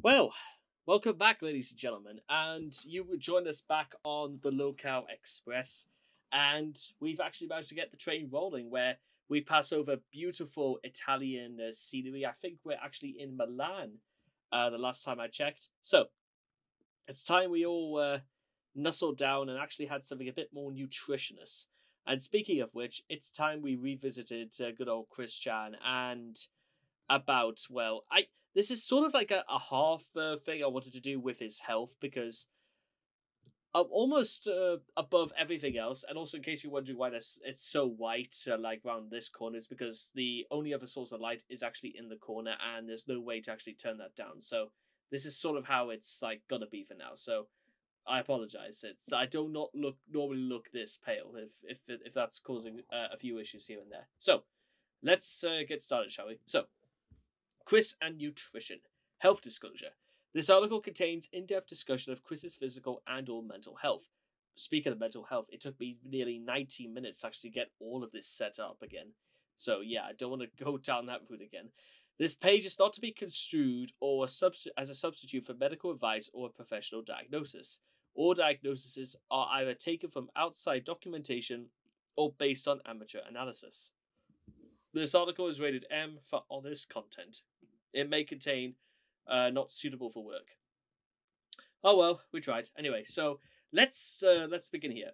Well, welcome back, ladies and gentlemen, and you would join us back on the Locale Express, and we've actually managed to get the train rolling where we pass over beautiful Italian scenery. I think we're actually in Milan, the last time I checked. So it's time we all nuzzled down and actually had something a bit more nutritious. And speaking of which, it's time we revisited good old Chris Chan and about I this is sort of like a half thing I wanted to do with his health because almost above everything else, and also in case you're wondering why this it's so white like around this corner, is because the only other source of light is actually in the corner and there's no way to actually turn that down. So this is sort of how it's like gonna be for now. So I apologize. It's I do not normally look this pale if that's causing a few issues here and there. So let's get started, shall we? So Chris and nutrition. Health disclosure. This article contains in-depth discussion of Chris's physical and or mental health. Speaking of mental health, it took me nearly 90 minutes to actually get all of this set up again. So yeah, I don't want to go down that route again. This page is not to be construed or as a substitute for medical advice or a professional diagnosis. All diagnoses are either taken from outside documentation or based on amateur analysis. This article is rated M for honest content. It may contain not suitable for work. Oh well, we tried. Anyway, so let's begin here.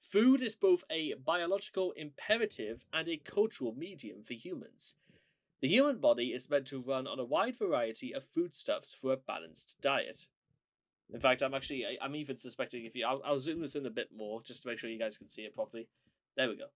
Food is both a biological imperative and a cultural medium for humans. The human body is meant to run on a wide variety of foodstuffs for a balanced diet. In fact, I'm even suspecting if you I'll zoom this in a bit more just to make sure you guys can see it properly. There we go.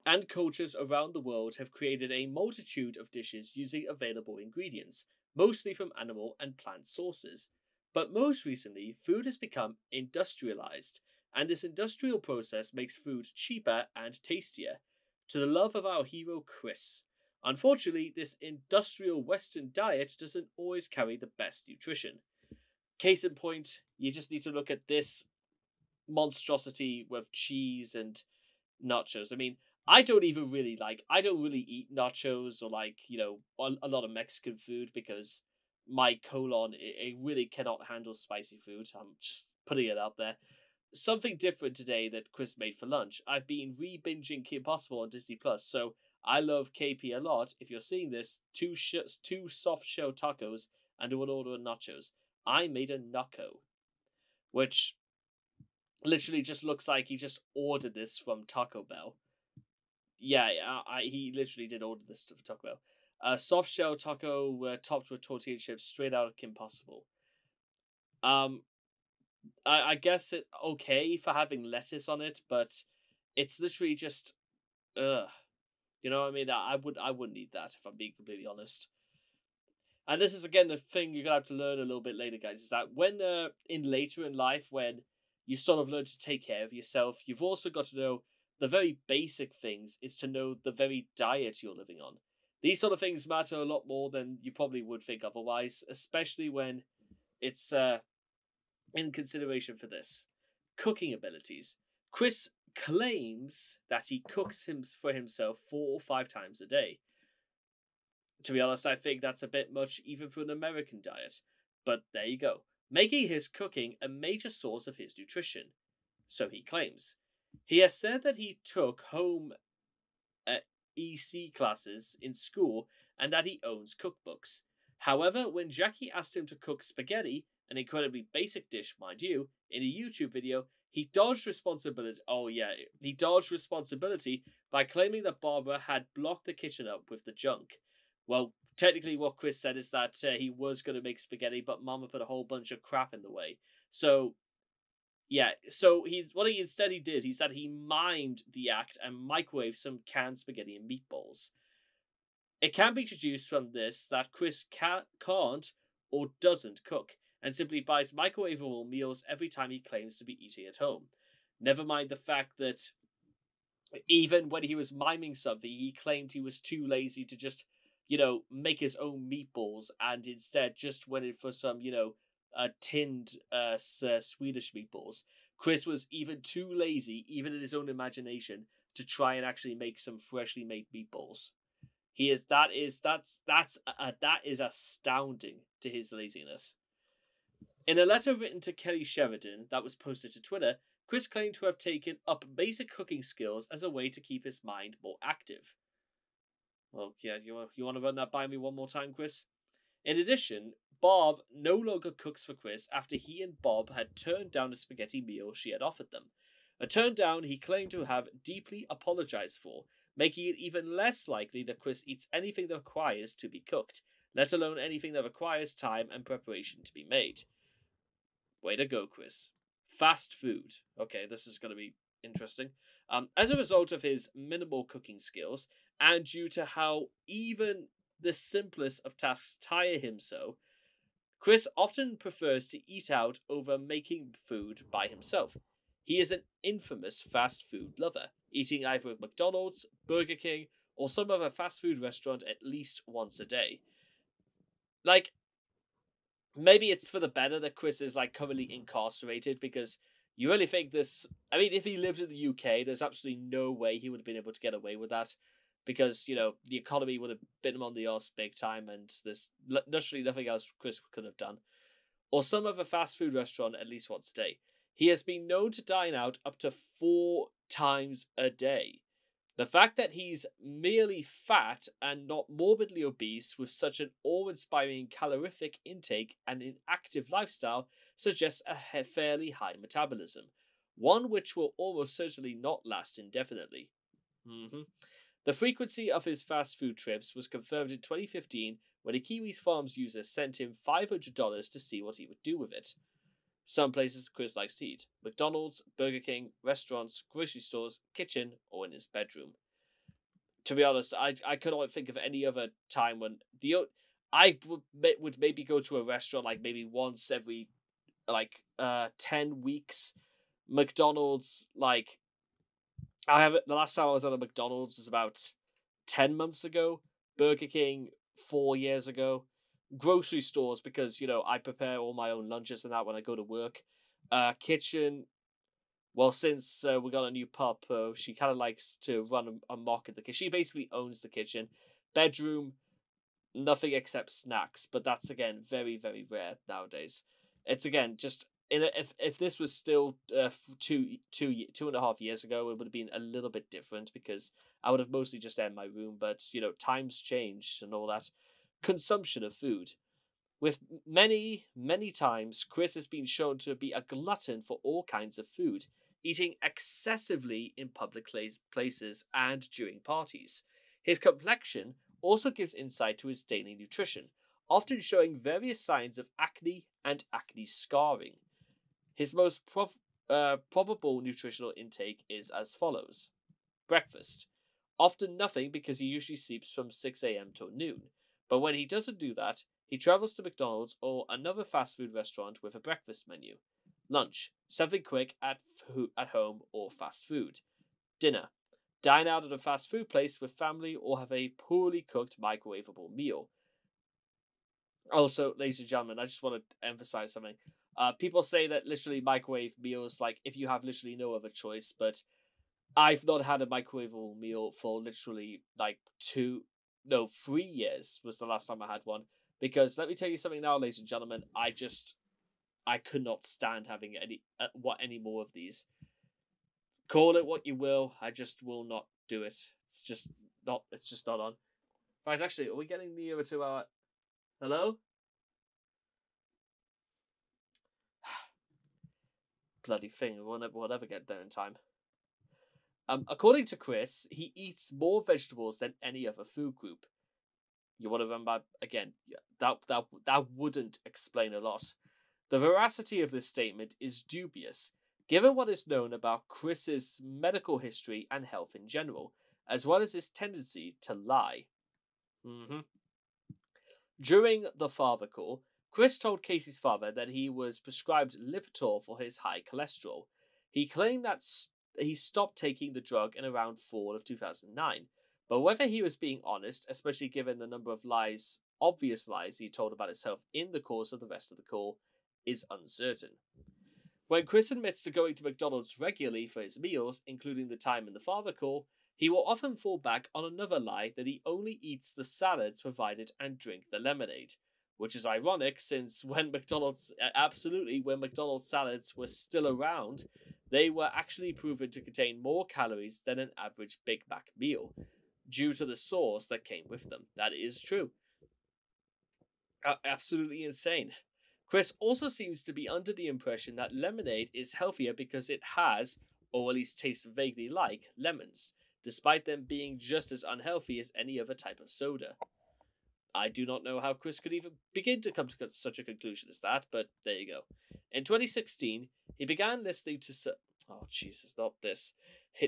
And cultures around the world have created a multitude of dishes using available ingredients, mostly from animal and plant sources. But most recently, food has become industrialized, and this industrial process makes food cheaper and tastier, to the love of our hero Chris. Unfortunately, this industrial Western diet doesn't always carry the best nutrition. Case in point, you just need to look at this monstrosity with cheese and nachos. I mean, I don't really eat nachos or a lot of Mexican food because my colon it really cannot handle spicy food. I'm just putting it out there. Something different today that Chris made for lunch. I've been re-binging Kim Possible on Disney Plus, so I love KP a lot. If you're seeing this, two soft shell tacos and one order of nachos. I made a nacho, which literally just looks like he just ordered this from Taco Bell. Yeah, he literally did order this stuff for Taco Bell. Soft shell taco topped with tortilla chips straight out of Kim Possible. Um, I guess it okay for having lettuce on it, but it's literally just ugh. You know what I mean? I wouldn't eat that if I'm being completely honest. And this is again the thing you're gonna have to learn a little bit later, guys. Is that when in later in life when you sort of learn to take care of yourself, you've also got to know the very basic things is to know the very diet you're living on. These sort of things matter a lot more than you probably would think otherwise, especially when it's in consideration for this. Cooking abilities. Chris claims that he cooks for himself 4 or 5 times a day. To be honest, I think that's a bit much even for an American diet. But there you go. Making his cooking a major source of his nutrition. So he claims. He has said that he took home EC classes in school and that he owns cookbooks. However, when Jackie asked him to cook spaghetti, an incredibly basic dish, mind you, in a YouTube video, he dodged responsibility. Oh, yeah, he dodged responsibility by claiming that Barbara had blocked the kitchen up with the junk. Well, technically, what Chris said is that he was going to make spaghetti, but Mama put a whole bunch of crap in the way. So yeah, so he did, he said he mimed the act and microwaved some canned spaghetti and meatballs. It can be deduced from this that Chris can't or doesn't cook, and simply buys microwavable meals every time he claims to be eating at home. Never mind the fact that even when he was miming something, he claimed he was too lazy to just, make his own meatballs and instead just went in for some, tinned Swedish meatballs. Chris was even too lazy, even in his own imagination, to try and actually make some freshly made meatballs. That is astounding to his laziness. In a letter written to Kelly Sheridan that was posted to Twitter, Chris claimed to have taken up basic cooking skills as a way to keep his mind more active. Well, yeah, you want to run that by me one more time, Chris? In addition, Bob no longer cooks for Chris after he and Bob had turned down a spaghetti meal she had offered them. A turn down he claimed to have deeply apologized for, making it even less likely that Chris eats anything that requires to be cooked, let alone anything that requires time and preparation to be made. Way to go, Chris. Fast food. Okay, this is going to be interesting. As a result of his minimal cooking skills, and due to how even the simplest of tasks tire him so, Chris often prefers to eat out over making food by himself. He is an infamous fast food lover, eating either at McDonald's, Burger King, or some other fast food restaurant at least once a day. Like, maybe it's for the better that Chris is currently incarcerated, because you really think this. I mean, if he lived in the UK, there's absolutely no way he would have been able to get away with that, because the economy would have bitten him on the arse big time, and there's literally nothing else Chris could have done. Or some other fast food restaurant at least once a day. He has been known to dine out up to 4 times a day. The fact that he's merely fat and not morbidly obese with such an awe-inspiring calorific intake and an active lifestyle suggests a fairly high metabolism, one which will almost certainly not last indefinitely. The frequency of his fast food trips was confirmed in 2015 when a Kiwis Farms user sent him $500 to see what he would do with it. Some places Chris likes to eat: McDonald's, Burger King, restaurants, grocery stores, kitchen, or in his bedroom. To be honest, I cannot think of any other time when I would maybe go to a restaurant maybe once every 10 weeks. McDonald's, the last time I was at a McDonald's was about 10 months ago. Burger King 4 years ago. Grocery stores, because I prepare all my own lunches and that when I go to work. Kitchen, well, since we got a new pup, she kind of likes to run amok in the kitchen. She basically owns the kitchen. Bedroom, nothing except snacks, but that's again very, very rare nowadays. It's again just if this was still 2.5 years ago, it would have been a little bit different, because I would have mostly just had my room. But times changed and all that. Consumption of food. With many, many times, Chris has been shown to be a glutton for all kinds of food, eating excessively in public places and during parties. His complexion also gives insight to his daily nutrition, often showing various signs of acne and acne scarring. His most probable nutritional intake is as follows. Breakfast. Often nothing, because he usually sleeps from 6 a.m. till noon. But when he doesn't do that, he travels to McDonald's or another fast food restaurant with a breakfast menu. Lunch. Something quick at home or fast food. Dinner. Dine out at a fast food place with family or have a poorly cooked microwavable meal. Also, ladies and gentlemen, I just want to emphasize something. People say that literally microwave meals, if you have literally no other choice, but I've not had a microwavable meal for literally 3 years was the last time I had one. Because let me tell you something now, ladies and gentlemen, I could not stand having any more of these. Call it what you will, I just will not do it. It's just not on. In fact, actually, are we getting nearer to our... Hello? Bloody thing, we'll never get there in time. According to Chris, he eats more vegetables than any other food group. You want to remember again? That wouldn't explain a lot. The veracity of this statement is dubious, given what is known about Chris's medical history and health in general, as well as his tendency to lie. During the father call, Chris told Casey's father that he was prescribed Lipitor for his high cholesterol. He claimed that he stopped taking the drug in around fall of 2009, but whether he was being honest, especially given the number of obvious lies he told about his health in the course of the rest of the call, is uncertain. When Chris admits to going to McDonald's regularly for his meals, including the time in the father call, He will often fall back on another lie that he only eats the salads provided and drink the lemonade, which is ironic since when McDonald's salads were still around, they were actually proven to contain more calories than an average Big Mac meal, due to the sauce that came with them. That is true. Absolutely insane. Chris also seems to be under the impression that lemonade is healthier because it has, or at least tastes vaguely like, lemons, despite them being just as unhealthy as any other type of soda. I do not know how Chris could even begin to come to such a conclusion as that, but there you go. In 2016, he began listening to oh Jesus, not this.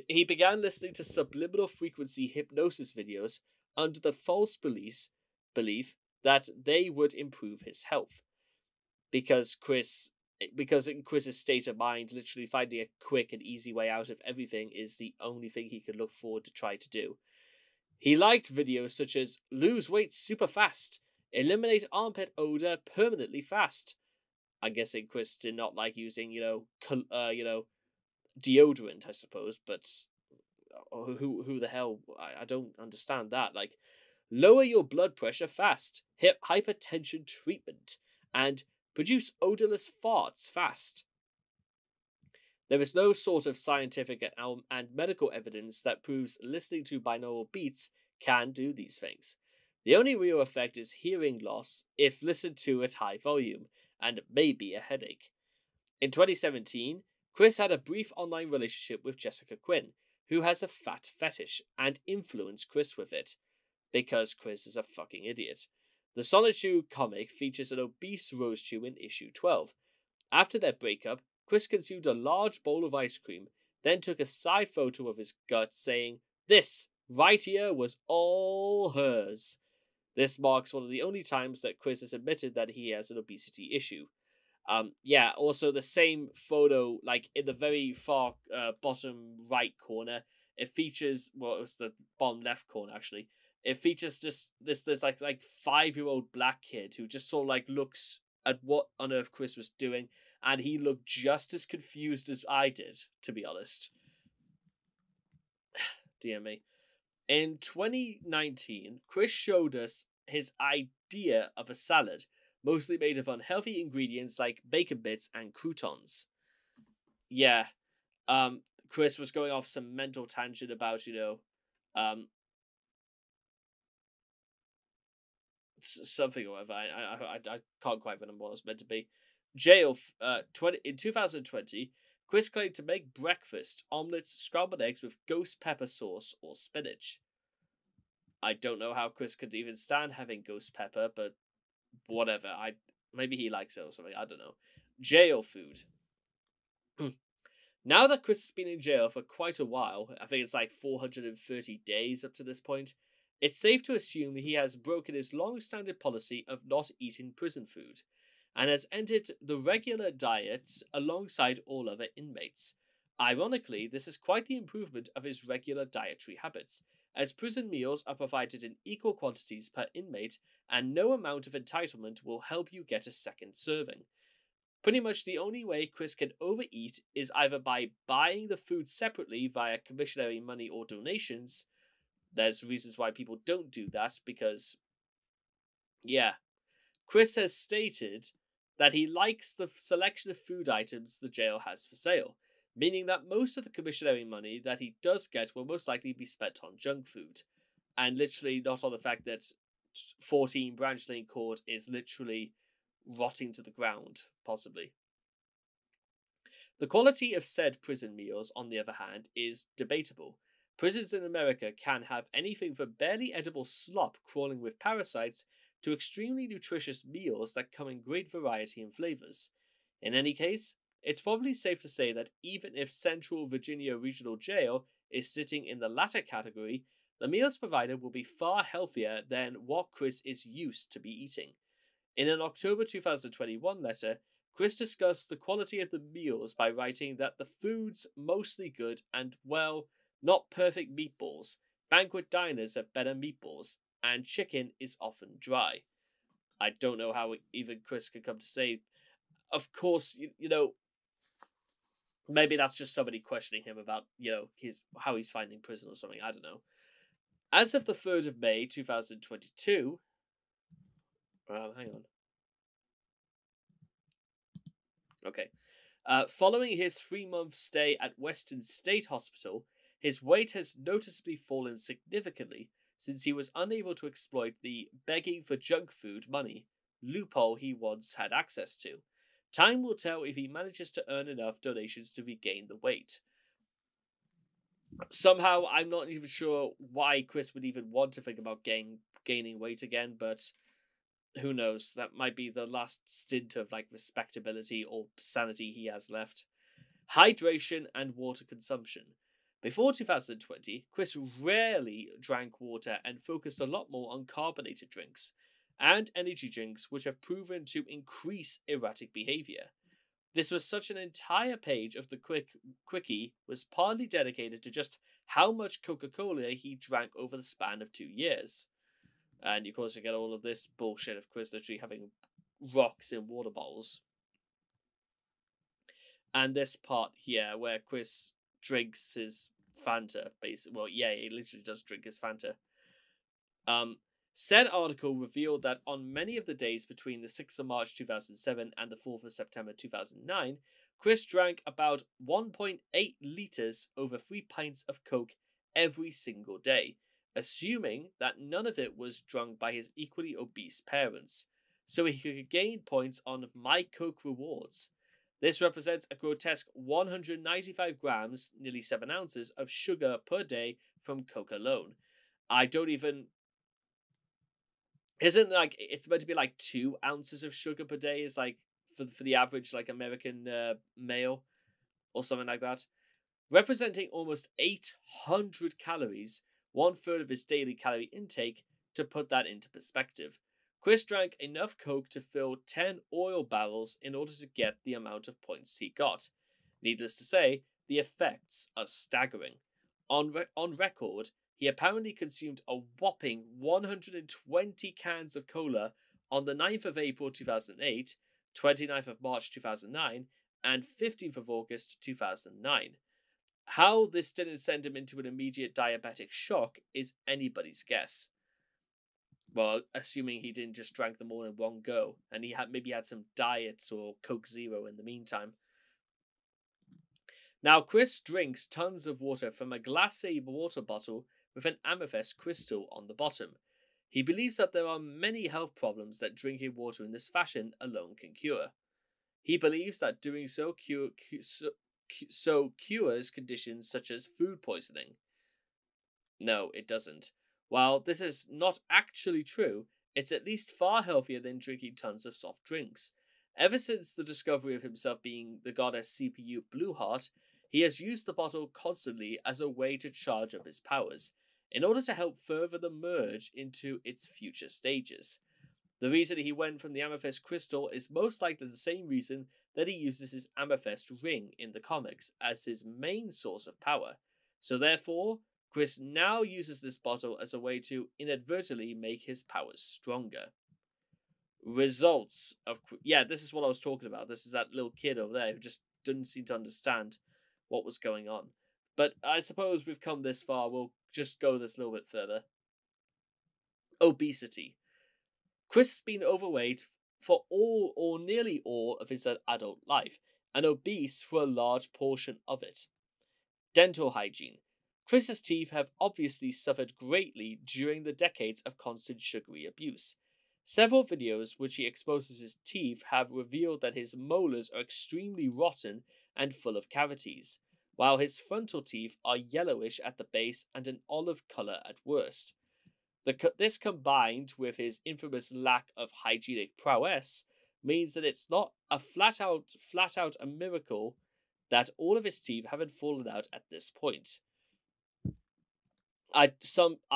He began listening to subliminal frequency hypnosis videos under the false belief that they would improve his health. Because in Chris's state of mind, literally finding a quick and easy way out of everything is the only thing he could look forward to try to do. He liked videos such as lose weight super fast, eliminate armpit odor permanently fast. I'm guessing Chris did not like using, deodorant, I suppose, but who the hell? I don't understand that. Like, lower your blood pressure fast, hip hypertension treatment, and produce odorless farts fast. There is no sort of scientific and medical evidence that proves listening to binaural beats can do these things. The only real effect is hearing loss if listened to at high volume, and maybe a headache. In 2017, Chris had a brief online relationship with Jessica Quinn, who has a fat fetish, and influenced Chris with it, because Chris is a fucking idiot. The Sonichu comic features an obese Rosechew in issue 12. After their breakup, Chris consumed a large bowl of ice cream, then took a side photo of his gut saying, "This, right here, was all hers." This marks one of the only times that Chris has admitted that he has an obesity issue. Also the same photo, like in the very far bottom right corner, it features, well, it was the bottom left corner actually. It features just this 5-year-old black kid who just sort of like looks at what on earth Chris was doing, and he looked just as confused as I did, to be honest. Dear me. In 2019, Chris showed us his idea of a salad, mostly made of unhealthy ingredients like bacon bits and croutons. Yeah, Chris was going off some mental tangent about, something or whatever. I can't quite remember what it was meant to be. In 2020, Chris claimed to make breakfast omelets, scrambled eggs with ghost pepper sauce or spinach. I don't know how Chris could even stand having ghost pepper, but whatever. Maybe he likes it or something. I don't know. Jail food. Now that Chris has been in jail for quite a while, I think it's like 430 days up to this point, it's safe to assume he has broken his long-standing policy of not eating prison food, and has entered the regular diet alongside all other inmates. Ironically, this is quite the improvement of his regular dietary habits, as prison meals are provided in equal quantities per inmate, and no amount of entitlement will help you get a second serving. Pretty much the only way Chris can overeat is either by buying the food separately via commissionary money or donations. There's reasons why people don't do that, because, Chris has stated that he likes the selection of food items the jail has for sale, meaning that most of the commissionary money that he does get will most likely be spent on junk food, and literally not on the fact that 14 Branch Lane Court is literally rotting to the ground, possibly. The quality of said prison meals, on the other hand, is debatable. Prisons in America can have anything from barely edible slop crawling with parasites to extremely nutritious meals that come in great variety and flavors. In any case, it's probably safe to say that even if Central Virginia Regional Jail is sitting in the latter category, the meals provided will be far healthier than what Chris is used to be eating. In an October 2021 letter, Chris discussed the quality of the meals by writing that the food's mostly good and, well, not perfect meatballs. Banquet diners have better meatballs, and chicken is often dry. I don't know how even Chris could come to say. Of course, Maybe that's just somebody questioning him about, how he's finding prison or something. I don't know. As of the 3rd of May 2022, hang on. Okay. Following his 3-month stay at Western State Hospital, his weight has noticeably fallen significantly since he was unable to exploit the begging for junk food money loophole he once had access to. Time will tell if he manages to earn enough donations to regain the weight. Somehow, I'm not even sure why Chris would even want to think about gaining weight again, but who knows? That might be the last stint of respectability or sanity he has left. Hydration and water consumption. Before 2020, Chris rarely drank water and focused a lot more on carbonated drinks and energy drinks, which have proven to increase erratic behavior. This was such an entire page of the Quickie was partly dedicated to just how much Coca-Cola he drank over the span of 2 years. And of course you get all of this bullshit of Chris literally having rocks in water bottles. And this part here where Chris drinks his Fanta, basically. Well, yeah, he literally does drink his Fanta. Said article revealed that on many of the days between the 6th of March 2007 and the 4th of September 2009, Chris drank about 1.8 litres over 3 pints of Coke every single day, assuming that none of it was drunk by his equally obese parents, so he could gain points on My Coke rewards. This represents a grotesque 195 grams, nearly 7 ounces, of sugar per day from Coke alone. I don't even... Isn't it's meant to be 2 ounces of sugar per day is for the average American male or something like that. Representing almost 800 calories, 1/3 of his daily calorie intake. To put that into perspective, Chris drank enough Coke to fill 10 oil barrels in order to get the amount of points he got. Needless to say, the effects are staggering. On record, he apparently consumed a whopping 120 cans of cola on the 9th of April 2008, 29th of March 2009, and 15th of August 2009. How this didn't send him into an immediate diabetic shock is anybody's guess. Well, assuming he didn't just drink them all in one go, and he maybe had some diets or Coke Zero in the meantime. Now, Chris drinks tons of water from a glacé water bottle with an amethyst crystal on the bottom. He believes that there are many health problems that drinking water in this fashion alone can cure. He believes that doing so cures conditions such as food poisoning. No, it doesn't. While this is not actually true, it's at least far healthier than drinking tons of soft drinks. Ever since the discovery of himself being the goddess CPU Blueheart, he has used the bottle constantly as a way to charge up his powers, in order to help further the merge into its future stages. The reason he went from the amethyst crystal is most likely the same reason that he uses his amethyst ring in the comics as his main source of power. So therefore, Chris now uses this bottle as a way to inadvertently make his powers stronger. Results of... Yeah, this is what I was talking about. This is that little kid over there who just didn't seem to understand what was going on. But I suppose we've come this far. We'll just go this a little bit further. Obesity. Chris has been overweight for all or nearly all of his adult life, and obese for a large portion of it. Dental hygiene. Chris's teeth have obviously suffered greatly during the decades of constant sugary abuse. Several videos which he exposes his teeth have revealed that his molars are extremely rotten and full of cavities, while his frontal teeth are yellowish at the base and an olive colour at worst. This combined with his infamous lack of hygienic prowess means that it's not a flat out a miracle that all of his teeth haven't fallen out at this point. I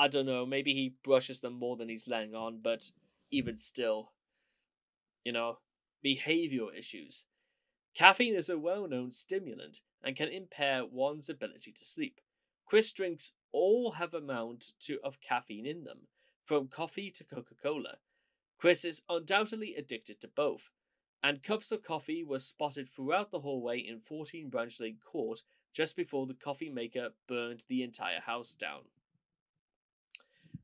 don't know, maybe he brushes them more than he's letting on, but even still, behavioral issues. Caffeine is a well-known stimulant and can impair one's ability to sleep. Chris drinks all have amount of caffeine in them, from coffee to Coca-Cola. Chris is undoubtedly addicted to both, and cups of coffee were spotted throughout the hallway in 14 Branch Lane Court just before the coffee maker burned the entire house down.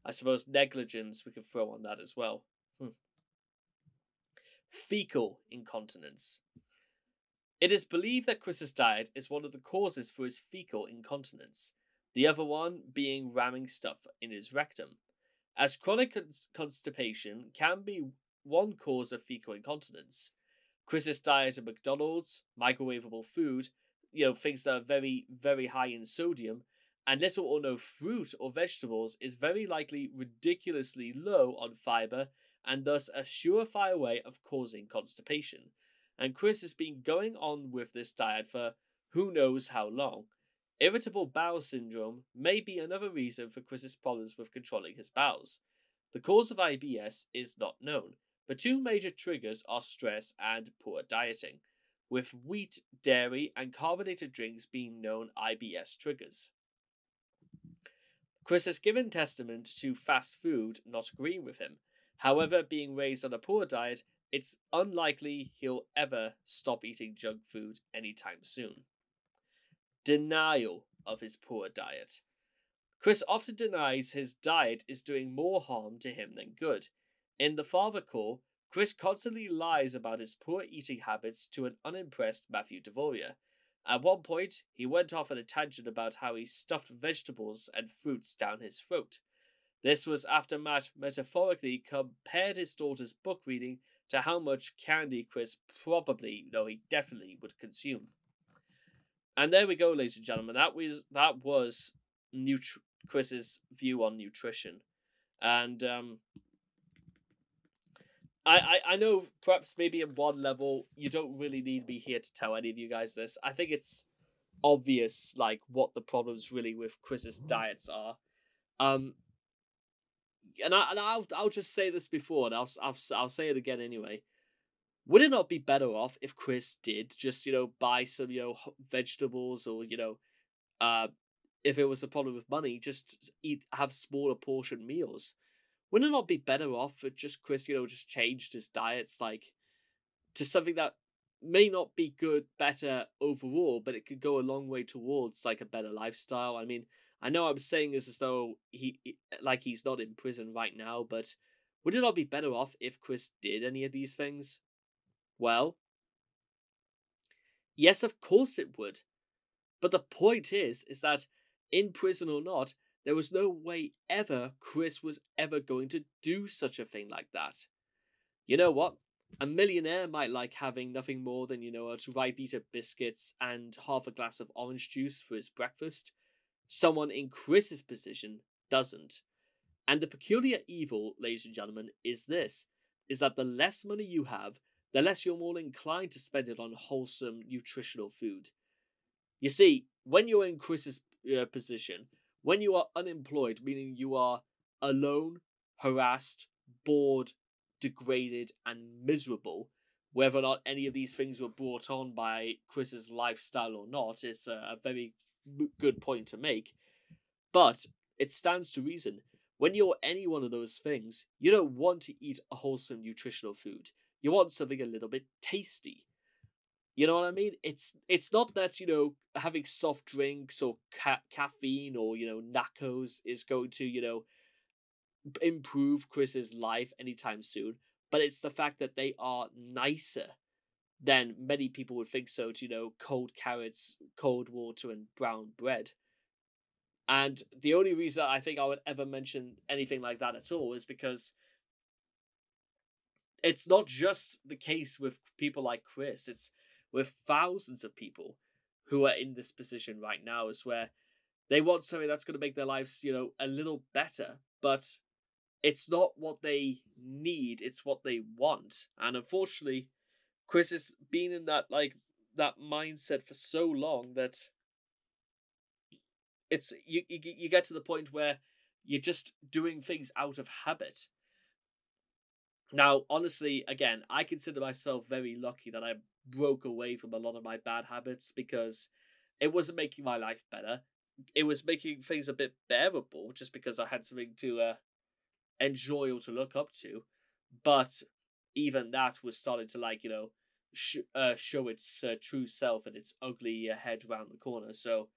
I suppose negligence we could throw on that as well. Fecal incontinence. It is believed that Chris's diet is one of the causes for his fecal incontinence, the other one being ramming stuff in his rectum, as chronic constipation can be one cause of fecal incontinence. Chris's diet of McDonald's, microwavable food, things that are very, very high in sodium, and little or no fruit or vegetables is very likely ridiculously low on fiber and thus a surefire way of causing constipation. And Chris has been going on with this diet for who knows how long. Irritable bowel syndrome may be another reason for Chris's problems with controlling his bowels. The cause of IBS is not known, but two major triggers are stress and poor dieting, with wheat, dairy, and carbonated drinks being known IBS triggers. Chris has given testament to fast food not agreeing with him. However, being raised on a poor diet, it's unlikely he'll ever stop eating junk food anytime soon. Denial of his poor diet. Chris often denies his diet is doing more harm to him than good. In The Father Call, Chris constantly lies about his poor eating habits to an unimpressed Matthew Devoria. At one point, he went off on a tangent about how he stuffed vegetables and fruits down his throat. This was after Matt metaphorically compared his daughter's book reading to how much candy Chris he definitely would consume. And there we go, ladies and gentlemen. That was Chris's view on nutrition. And I know perhaps maybe at one level you don't really need me here to tell any of you guys this. I think it's obvious what the problems really with Chris's diets are. And I'll just say this before, and I'll say it again anyway. Would it not be better off if Chris did just buy some vegetables, or if it was a problem with money, just have smaller portion meals? Would it not be better off for just Chris just changed his diets to something that may not be better overall, but it could go a long way towards a better lifestyle? I mean, I know I'm saying this as though he's not in prison right now, but would it not be better off if Chris did any of these things? Well, yes, of course it would. But the point is that in prison or not, there was no way ever Chris was ever going to do such a thing like that. You know what? A millionaire might like having nothing more than, a Ryvita biscuits and half a glass of orange juice for his breakfast. Someone in Chris's position doesn't. And the peculiar evil, ladies and gentlemen, is that the less money you have, the less you're more inclined to spend it on wholesome, nutritional food. You see, when you're in Chris's position, when you are unemployed, meaning you are alone, harassed, bored, degraded, and miserable, whether or not any of these things were brought on by Chris's lifestyle or not is a very good point to make. But it stands to reason, when you're any one of those things, you don't want to eat a wholesome nutritional food. You want something a little bit tasty. You know what I mean? It's not that, having soft drinks or caffeine or, Naccos is going to, improve Chris's life anytime soon. But it's the fact that they are nicer than many people would think so to, cold carrots, cold water, and brown bread. And the only reason I think I would ever mention anything like that at all is because it's not just the case with people like Chris. It's with thousands of people who are in this position right now, is where they want something that's going to make their lives, a little better, but it's not what they need, it's what they want. And unfortunately, Chris has been in that mindset for so long that it's you get to the point where you're just doing things out of habit. Now, honestly, again, I consider myself very lucky that I broke away from a lot of my bad habits, because it wasn't making my life better. It was making things a bit bearable just because I had something to enjoy or to look up to. But even that was starting to show its true self and its ugly head round the corner. So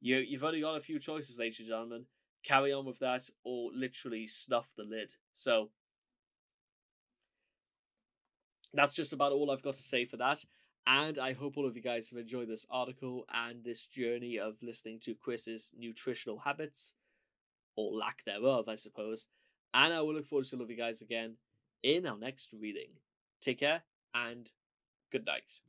you've only got a few choices, ladies and gentlemen. Carry on with that, or literally snuff the lid. So that's just about all I've got to say for that. And I hope all of you guys have enjoyed this article and this journey of listening to Chris's nutritional habits, or lack thereof, I suppose. And I will look forward to seeing all of you guys again in our next reading. Take care and good night.